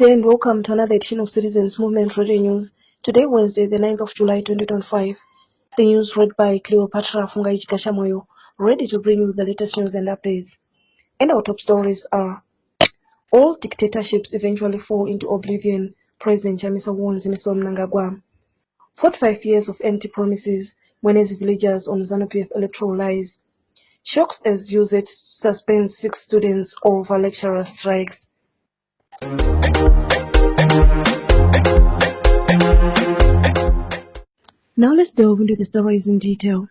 day and welcome to another edition of Citizens Movement Radio News. Today, Wednesday, the 9th of July 2025. The news read by Cleopatra Fungai Kashamoyo, ready to bring you the latest news and updates. And our top stories are: all dictatorships eventually fall into oblivion, President Chamisa warns Misom Nangagwa. 45 years of empty promises, Mwenezi villagers on ZANU-PF electoral lies. Shocks as UZ suspends 6 students over lecturer strikes. Now let's delve into the stories in detail.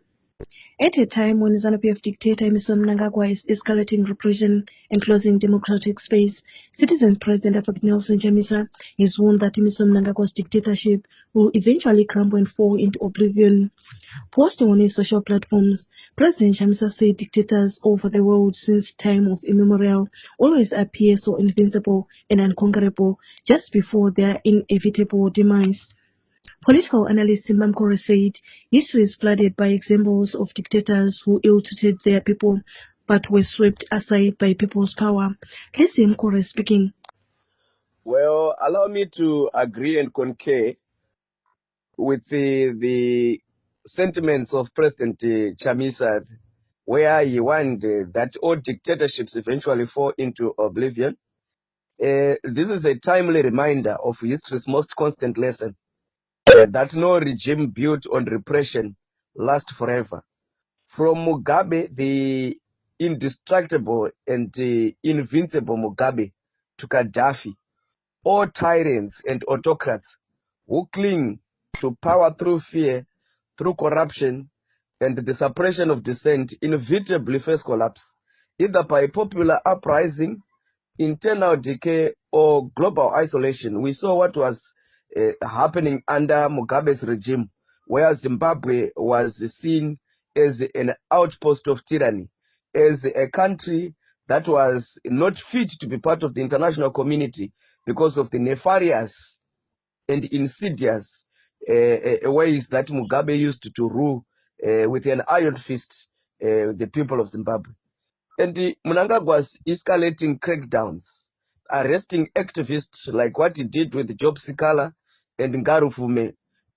At a time when ZANU-PF dictator Emmerson Mnangagwa is escalating repression and closing democratic space, Citizens President Dr. Nelson Chamisa has warned that Emmerson Mnangagwa's dictatorship will eventually crumble and fall into oblivion. Posting on his social platforms, President Chamisa said dictators over the world since time of immemorial always appear so invincible and unconquerable just before their inevitable demise. Political analyst Simbam Kore said history is flooded by examples of dictators who ill-treated their people but were swept aside by people's power. Let's see Kore speaking. Well, allow me to agree and concur with the sentiments of President Chamisa, where he warned that all dictatorships eventually fall into oblivion. This is a timely reminder of history's most constant lesson, that no regime built on repression lasts forever. From Mugabe, the indestructible and invincible Mugabe, to Gaddafi, all tyrants and autocrats who cling to power through fear, through corruption, and the suppression of dissent inevitably face collapse, either by popular uprising, internal decay, or global isolation. We saw what was happening under Mugabe's regime, where Zimbabwe was seen as an outpost of tyranny, as a country that was not fit to be part of the international community because of the nefarious and insidious ways that Mugabe used to rule with an iron fist the people of Zimbabwe. And Mnangagwa's escalating crackdowns, arresting activists like what he did with Job Sikala and Ngarufume,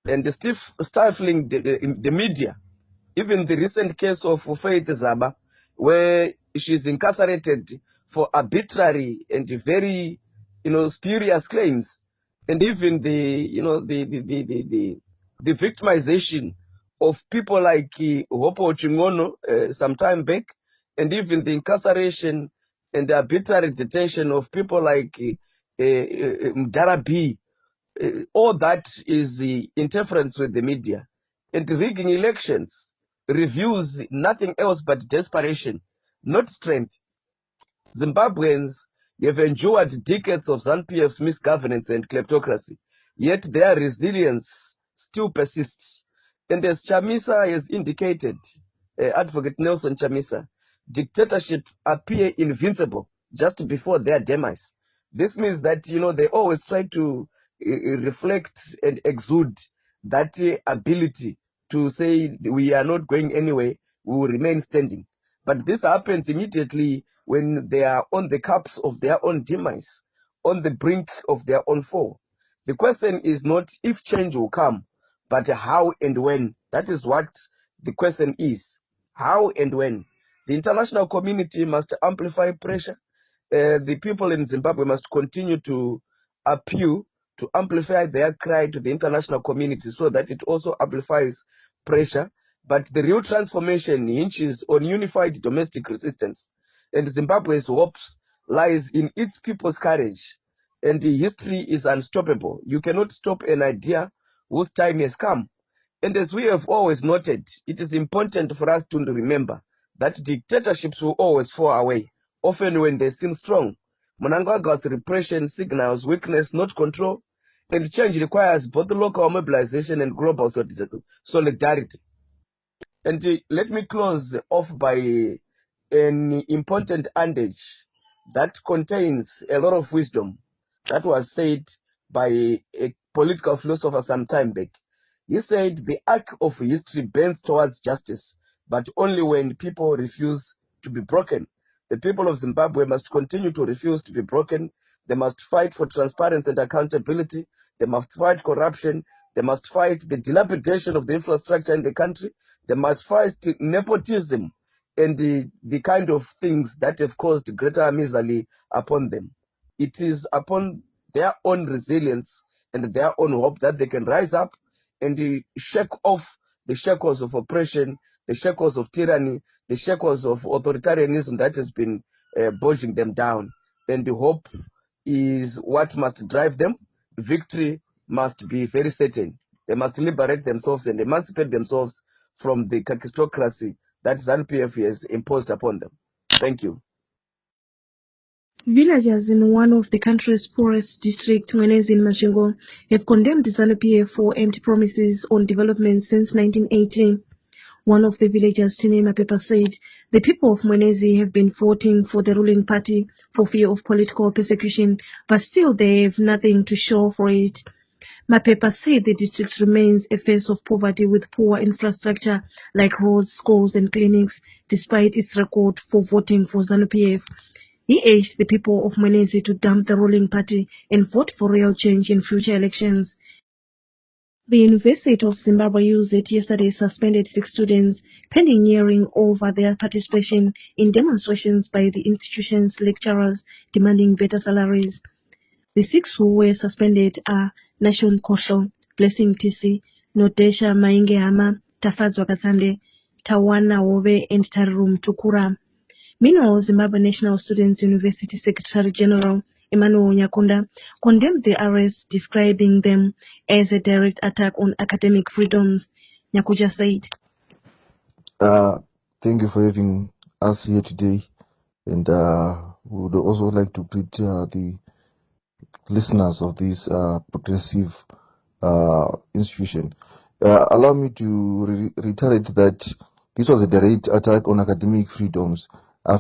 and stifling the media. Even the recent case of Faith Zaba, where she's incarcerated for arbitrary and very, spurious claims, and even the victimization of people like Hopo Chingono some time back, and even the incarceration and the arbitrary detention of people like Mdarabi. All that is interference with the media. And rigging elections reveals nothing else but desperation, not strength. Zimbabweans have endured decades of ZANU-PF's misgovernance and kleptocracy, yet their resilience still persists. And as Chamisa has indicated, Advocate Nelson Chamisa, dictatorships appear invincible just before their demise. This means that, they always try to reflect and exude that ability to say we are not going anywhere, we will remain standing. But this happens immediately when they are on the cups of their own demise, on the brink of their own fall. The question is not if change will come, but how and when. That is what the question is. How and when. The international community must amplify pressure. The people in Zimbabwe must continue to appeal, to amplify their cry to the international community so that it also amplifies pressure. But the real transformation hinges on unified domestic resistance. And Zimbabwe's hopes lies in its people's courage. And the history is unstoppable. You cannot stop an idea whose time has come. And as we have always noted, it is important for us to remember that dictatorships will always fall away, often when they seem strong. Mnangagwa's repression signals weakness, not control, and change requires both local mobilization and global solidarity. And let me close off by an important adage that contains a lot of wisdom that was said by a political philosopher some time back. He said, the arc of history bends towards justice, but only when people refuse to be broken. The people of Zimbabwe must continue to refuse to be broken. They must fight for transparency and accountability. They must fight corruption. They must fight the dilapidation of the infrastructure in the country. They must fight nepotism and the kind of things that have caused greater misery upon them. It is upon their own resilience and their own hope that they can rise up and shake off the shackles of oppression, the shackles of tyranny, the shackles of authoritarianism that has been bogging them down. Then the hope is what must drive them. Victory must be very certain. They must liberate themselves and emancipate themselves from the kakistocracy that ZANU-PF has imposed upon them. Thank you. Villagers in one of the country's poorest districts, Mwenezi in Mashingo, have condemned ZANU-PF for empty promises on development since 1980. One of the villagers, Tine Mapepa, said the people of Mwenezi have been voting for the ruling party for fear of political persecution, but still they have nothing to show for it. Mapepa said the district remains a face of poverty with poor infrastructure like roads, schools and clinics, despite its record for voting for ZANU-PF. He urged the people of Mwenezi to dump the ruling party and vote for real change in future elections. The University of Zimbabwe UZ yesterday suspended 6 students pending hearing over their participation in demonstrations by the institution's lecturers demanding better salaries. The 6 who were suspended are Nashon Kosho, Blessing TC, Nodesha Mainge Hama, Tafadzwa Katsande, Tawana Wove and Tarum Tukura. Meanwhile, Zimbabwe National Students University Secretary General Emmanuel Nyakunda condemned the arrests, describing them as a direct attack on academic freedoms. Nyakuja said, Thank you for having us here today, and we would also like to greet the listeners of this progressive institution. Allow me to reiterate that this was a direct attack on academic freedoms.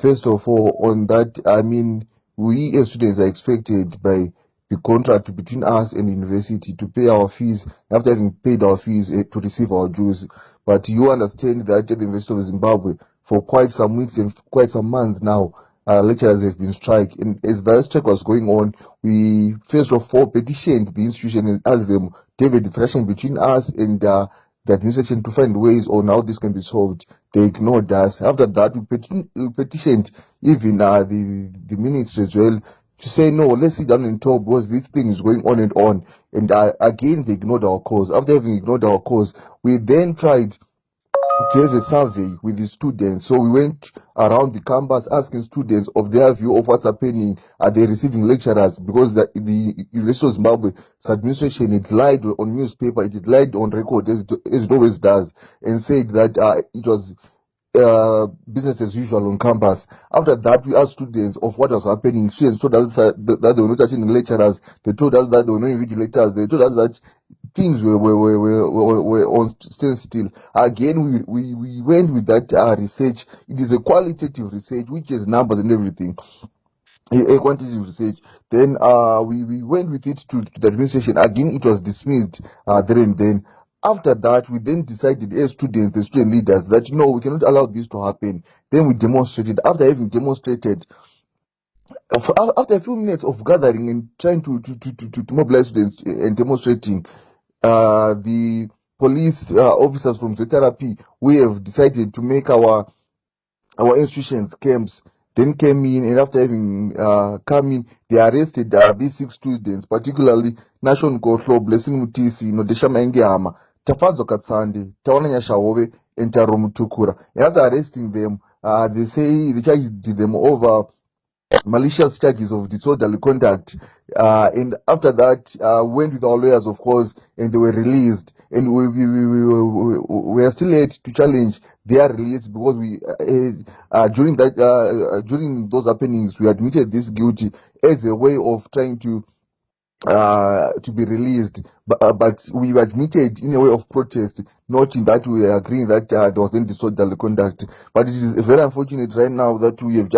First of all, on that, I mean, we as students are expected by the contract between us and the university to pay our fees after having paid our fees to receive our dues. But you understand that at the University of Zimbabwe, for quite some weeks and quite some months now, lecturers have been striking. And as that strike was going on, we first of all petitioned the institution and asked them to have a discussion between us and the administration to find ways on how this can be solved. They ignored us. After that, we petitioned even the ministry as well to say, no, let's sit down and talk because this thing is going on. And again, they ignored our cause. After having ignored our cause, we then tried to have a survey with the students. So we went around the campus asking students of their view of what's happening. Are they receiving lecturers? Because the University of Zimbabwe's administration, it lied on newspaper, it lied on record as it always does, and said that it was business as usual on campus. After that, we asked students of what was happening. Students told us that they were not attending lecturers. They told us that they were not invigilators. They told us that things were on still. Again, we went with that research. It is a qualitative research which has numbers and everything. A quantitative research. Then we went with it to the administration. Again, it was dismissed there and then. After that, we then decided as students, the student leaders, that no, we cannot allow this to happen. Then we demonstrated. After having demonstrated, after a few minutes of gathering and trying to mobilize students and demonstrating, the police officers from ZRP, we have decided to make our institutions camps. Then came in, and after having come in, they arrested these 6 students, particularly Nashon Kosho, Blessing Mutisi, Nodesha Maengehama, Tafadzo Katsande, Tawana Nyashahove, and Tarum Tukura. And after arresting them, they say they charged them over malicious charges of disorderly conduct, and after that went with our lawyers, of course, and they were released. And we are still yet to challenge their release because we during those happenings we admitted this guilty as a way of trying to be released, but we admitted in a way of protest, not in that we are agreeing that there was any disorderly conduct. But it is very unfortunate right now that we have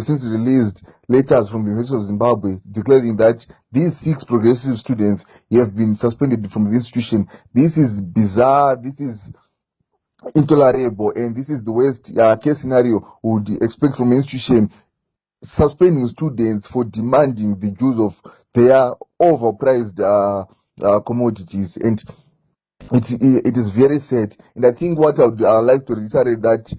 since released letters from the University of Zimbabwe declaring that these 6 progressive students have been suspended from the institution. This is bizarre. This is intolerable, and this is the worst case scenario we would expect from an institution suspending students for demanding the dues of their overpriced commodities, and it is very sad. And I think what I'd like to reiterate that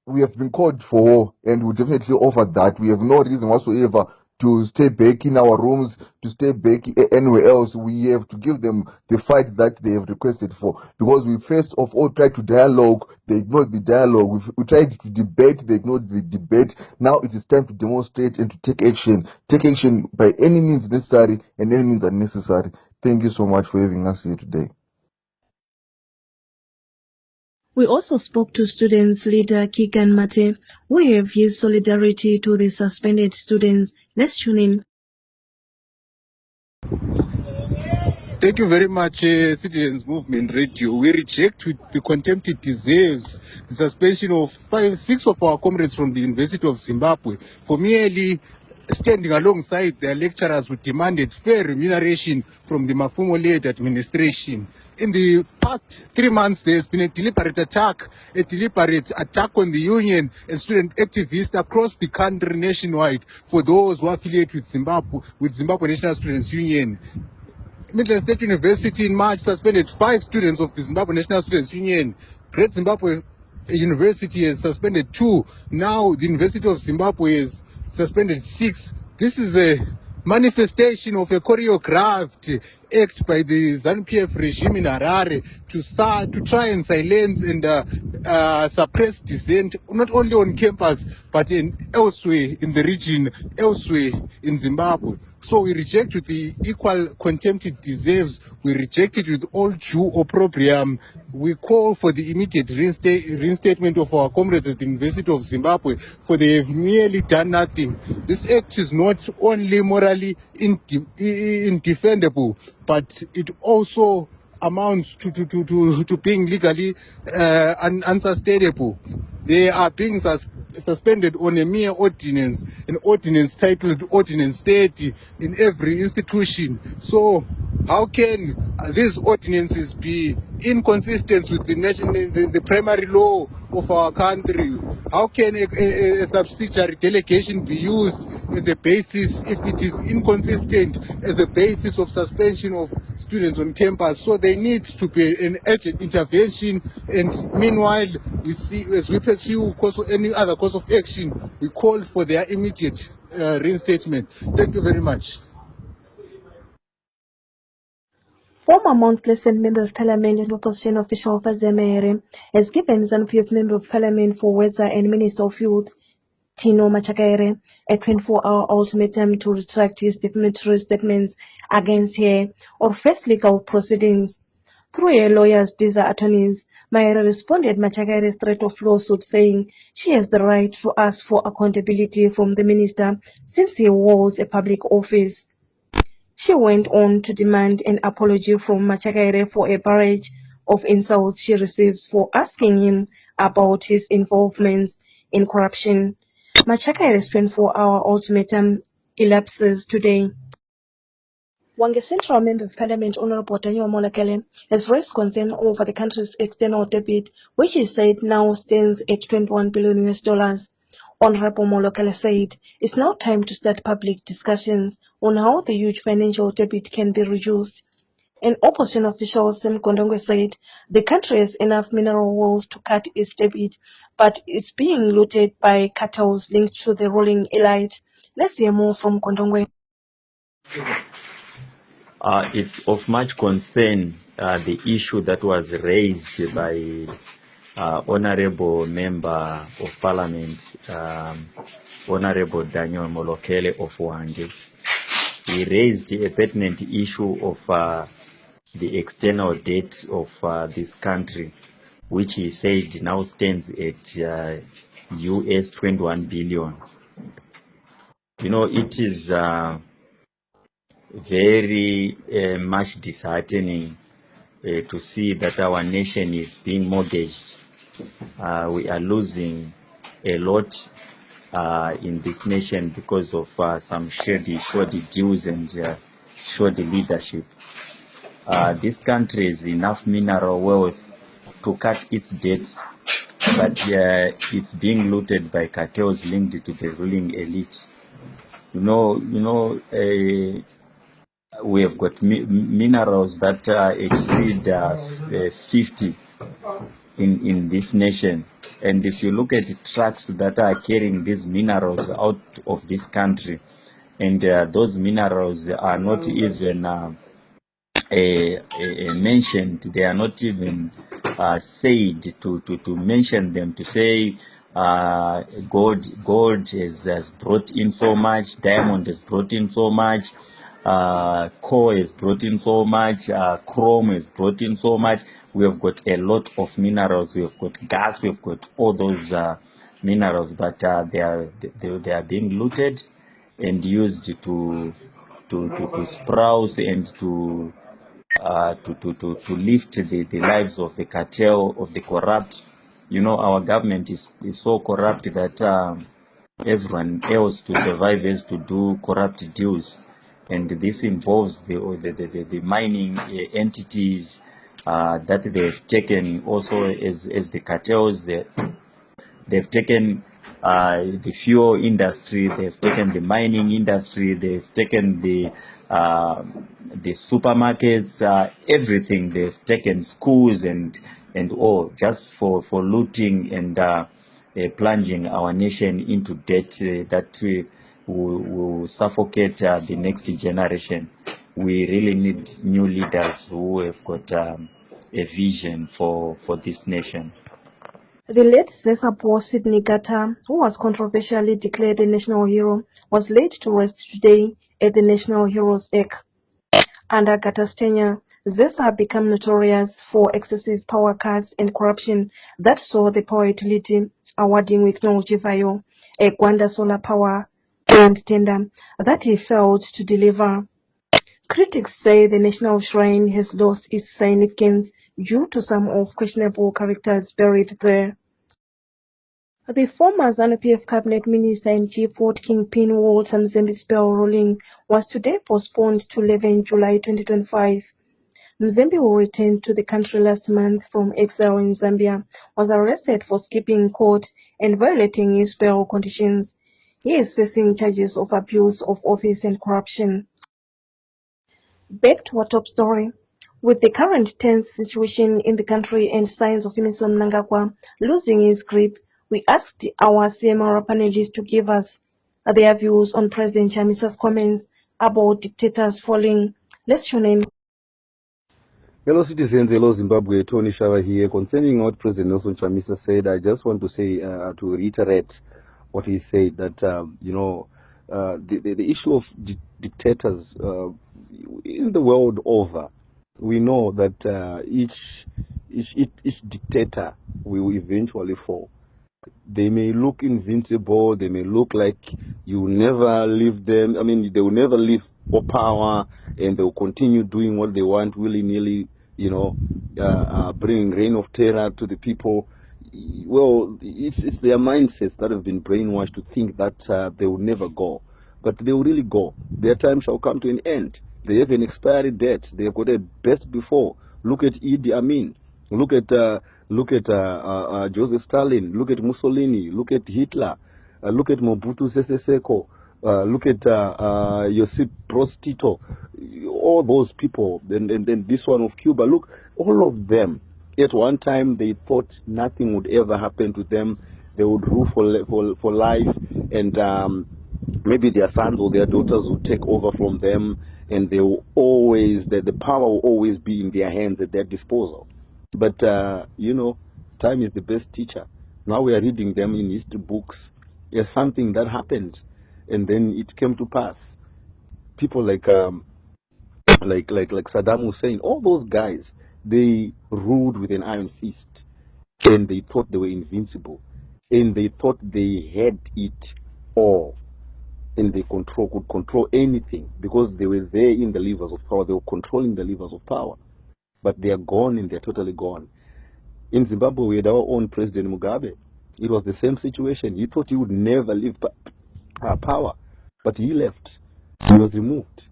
we have been called for war, and we definitely offer that. We have no reason whatsoever to stay back in our rooms, to stay back anywhere else. We have to give them the fight that they have requested for, because we first of all tried to dialogue, they ignored the dialogue. We tried to debate, they ignored the debate. Now it is time to demonstrate and to take action. Take action by any means necessary and any means unnecessary. Thank you so much for having us here today. We also spoke to students leader Kigan Mate, who gave his solidarity to the suspended students. Let's tune in. Thank you very much, Citizens Movement Radio. We reject with the contempt it deserves the suspension of 6 of our comrades from the University of Zimbabwe for merely standing alongside their lecturers who demanded fair remuneration from the Mafumo-led administration. In the past 3 months, there has been a deliberate attack on the union and student activists across the country nationwide for those who are affiliated with Zimbabwe National Students Union. Midland State University in March suspended 5 students of the Zimbabwe National Students Union. Great Zimbabwe University has suspended 2. Now the University of Zimbabwe has suspended 6. This is a manifestation of a choreographed act by the ZANU-PF regime in Harare to try and silence and suppress dissent, not only on campus, but elsewhere in the region, elsewhere in Zimbabwe. So we reject with the equal contempt it deserves. We reject it with all due opprobrium. We call for the immediate reinstatement of our comrades at the University of Zimbabwe, for they have merely done nothing. This act is not only morally indefendable, but it also amounts to being legally unsustainable. They are being suspended on a mere ordinance, an ordinance titled Ordinance 30 in every institution. So how can these ordinances be inconsistent with the primary law of our country? How can a subsidiary delegation be used as a basis if it is inconsistent as a basis of suspension of students on campus? So they need to be an urgent intervention, and meanwhile we see, as we pursue any other course of action, we call for their immediate reinstatement. Thank you very much. Former Mount Pleasant Member of Parliament and opposition official Fazemere has given ZANU-PF Member of Parliament for Wedza and Minister of Youth Tino Machakaere a 24-hour ultimatum to retract his defamatory statements against her or face legal proceedings. Through her lawyers, these are attorneys, Maere responded Machakaere's threat of lawsuit, saying she has the right to ask for accountability from the minister since he holds a public office. She went on to demand an apology from Machakaere for a barrage of insults she receives for asking him about his involvements in corruption. Machakaere's 24-hour ultimatum elapses today. Wange Central Member of Parliament Honorable Daniel Molekele has raised concern over the country's external debt, which he said now stands at $21 billion. Honorable Molekele said it's now time to start public discussions on how the huge financial debt can be reduced. An opposition official, Sam Gondongwe, said the country has enough mineral wealth to cut its debt, but it's being looted by cartels linked to the ruling elite. Let's hear more from Gondongwe. It's of much concern, the issue that was raised by Honorable Member of Parliament, Honorable Daniel Molokele of Wange. He raised a pertinent issue of the external debt of this country, which he said now stands at US 21 billion. You know, it is very much disheartening to see that our nation is being mortgaged. We are losing a lot in this nation because of some shoddy deals and shoddy leadership. This country has enough mineral wealth to cut its debts but it's being looted by cartels linked to the ruling elite. We have got minerals that exceed 50 in this nation. And if you look at the trucks that are carrying these minerals out of this country, and those minerals are not even mentioned, they are not even said to mention them, to say gold has brought in so much, diamond has brought in so much, coal has brought in so much, chrome has brought in so much. We have got a lot of minerals, we have got gas, we have got all those minerals, but they are being looted and used to sprouse and to lift the lives of the cartel, of the corrupt. Our government is so corrupt that everyone else to survive has to do corrupt deals, and this involves the mining entities that they've taken also as the cartels. They've taken the fuel industry, they've taken the mining industry, they've taken the supermarkets, everything. They've taken schools and all, just for looting and plunging our nation into debt that will suffocate the next generation. We really need new leaders who have got a vision for this nation. The late Zesapor Sidney Gata, who was controversially declared a national hero, was laid to rest today at the National Heroes Egg. Under Gata's tenure, ZESA became notorious for excessive power cuts and corruption that saw the power utility awarding Wicknell Jivayo a Gwanda solar power plant tender that he failed to deliver. Critics say the national shrine has lost its significance due to some of questionable characters buried there. The former ZANU-PF cabinet minister and G4 kingpin Walter Mzembe's bail ruling was today postponed to 11 July 2025. Mzembe, who returned to the country last month from exile in Zambia, was arrested for skipping court and violating his bail conditions. He is facing charges of abuse of office and corruption. Back to our top story. With the current tense situation in the country and signs of Emmerson Mnangagwa losing his grip, we asked our CMR panelists to give us their views on President Chamisa's comments about dictators falling. Let's tune in. Hello citizens, hello Zimbabwe, Tony Shava here. Concerning what President Nelson Chamisa said, I just want to say, to reiterate what he said, that, the issue of dictators in the world over, we know that each dictator will eventually fall. They may look invincible, they may look like you never leave them. I mean, they will never leave power, and they will continue doing what they want willy-nilly, bringing reign of terror to the people. Well, it's their mindsets that have been brainwashed to think that they will never go. But they will really go. Their time shall come to an end. They have an expiry date. They have got a best before. Look at Idi Amin. Look at Joseph Stalin. Look at Mussolini. Look at Hitler. Look at Mobutu Sese Seko. Look at Josip Broz Tito. All those people. Then this one of Cuba. Look, all of them. At one time, they thought nothing would ever happen to them. They would rule for life, and maybe their sons or their daughters will take over from them, and they will always, the power will always be in their hands, at their disposal. But time is the best teacher. Now we are reading them in history books. There's something that happened, and then it came to pass. People like Saddam Hussein, all those guys, they ruled with an iron fist, and they thought they were invincible, and they thought they had it all, and they could control anything, because they were there in the levers of power. They were controlling the levers of power, but they are gone, and they're totally gone. In Zimbabwe, we had our own President Mugabe. It was the same situation. He thought he would never leave power, but he left. He was removed.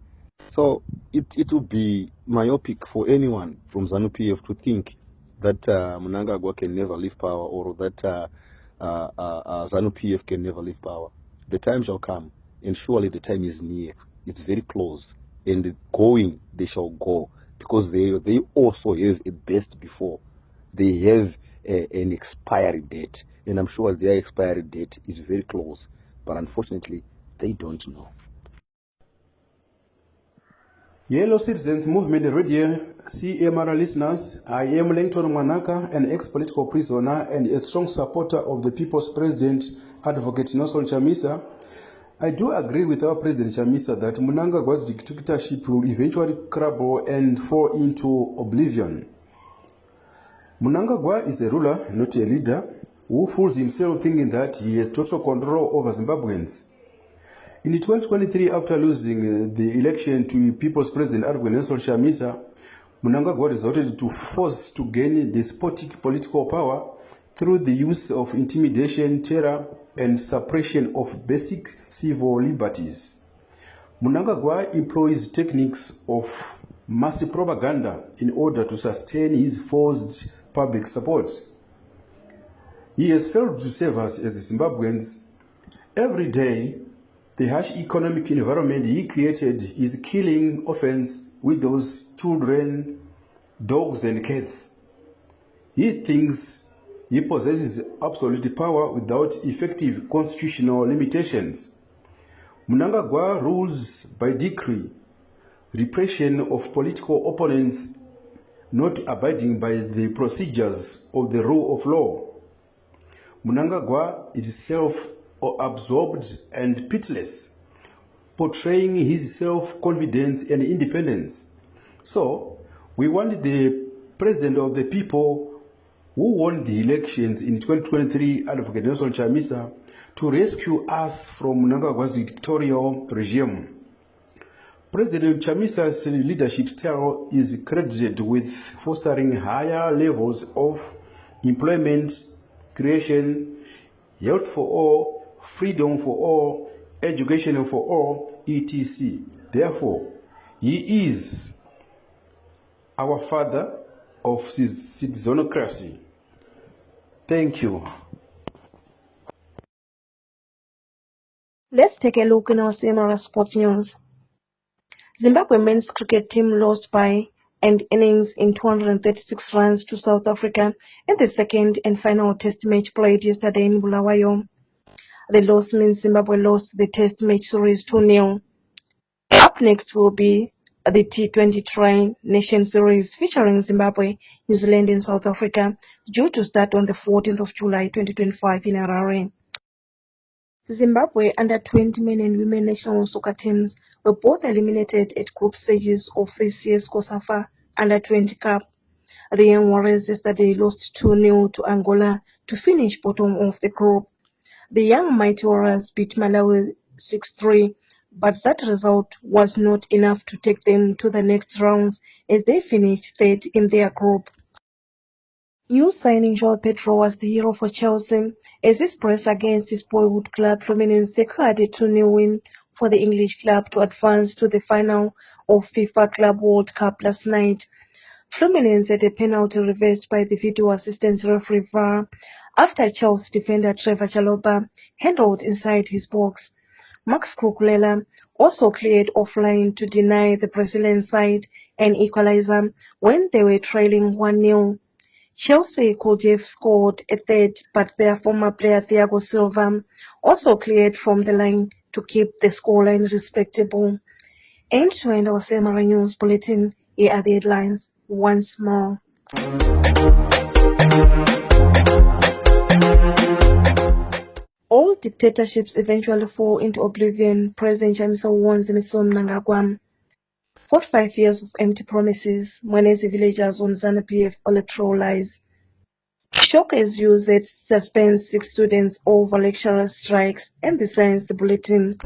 So it would be myopic for anyone from ZANU-PF to think that Mnangagwa can never leave power, or that ZANU-PF can never leave power. The time shall come, and surely the time is near. It's very close, and going, they shall go, because they also have a best before. They have an expiry date, and I'm sure their expiry date is very close, but unfortunately, they don't know. Yellow Citizens Movement Radio, CMR listeners, I am Langton Mwanaka, an ex-political prisoner and a strong supporter of the People's President, Advocate Nelson Chamisa. I do agree with our President Chamisa that Mnangagwa's dictatorship will eventually crumble and fall into oblivion. Mnangagwa is a ruler, not a leader, who fools himself thinking that he has total control over Zimbabweans. In 2023, after losing the election to People's President Advocate Nelson Chamisa, Mnangagwa resorted to force to gain despotic political power through the use of intimidation, terror, and suppression of basic civil liberties. Mnangagwa employs techniques of mass propaganda in order to sustain his forced public support. He has failed to save us as Zimbabweans. Every day, the harsh economic environment he created is killing orphans, widows, children, dogs, and cats. He thinks he possesses absolute power without effective constitutional limitations. Mnangagwa rules by decree, repression of political opponents, not abiding by the procedures of the rule of law. Mnangagwa is self-absorbed and pitiless, portraying his self-confidence and independence. So, we want the president of the people who won the elections in 2023, Advocate Nelson Chamisa, to rescue us from Mnangagwa's dictatorial regime. President Chamisa's leadership style is credited with fostering higher levels of employment creation, health for all, freedom for all, education for all, etc. Therefore, he is our father of citizenocracy. Thank you. Let's take a look in our CMR sports news. Zimbabwe men's cricket team lost by end innings in 236 runs to South Africa in the second and final test match played yesterday in Bulawayo. The loss means Zimbabwe lost the test match series 2-0. Up next will be the T20 Tri-Nation Series featuring Zimbabwe, New Zealand and South Africa, due to start on the 14th of July 2025 in Harare. Zimbabwe under 20 men and women national soccer teams were both eliminated at group stages of this year's COSAFA Under 20 Cup. The Young Warriors yesterday lost 2-0 to Angola to finish bottom of the group. The Young Mighty Warriors beat Malawi 6-3, but that result was not enough to take them to the next round as they finished third in their group. New signing Joao Pedro was the hero for Chelsea as his press against his boyhood club Fluminense secured a 2-0 win for the English club to advance to the final of FIFA Club World Cup last night. Fluminense had a penalty reversed by the video assistant referee VAR after Chelsea defender Trevor Chalobah handled inside his box. Max Cucurella also cleared offline to deny the Brazilian side an equalizer when they were trailing 1-0. Chelsea could have scored a third, but their former player Thiago Silva also cleared from the line to keep the scoreline respectable. And to end our CMR News Bulletin, here are the headlines once more. All dictatorships eventually fall into oblivion, President Chamisa warns Emmerson Mnangagwa. 45 years of empty promises, Mwenezi villagers on ZANU-PF electoral lies. Shockers use it suspend 6 students over lecturer strikes and the science bulletin.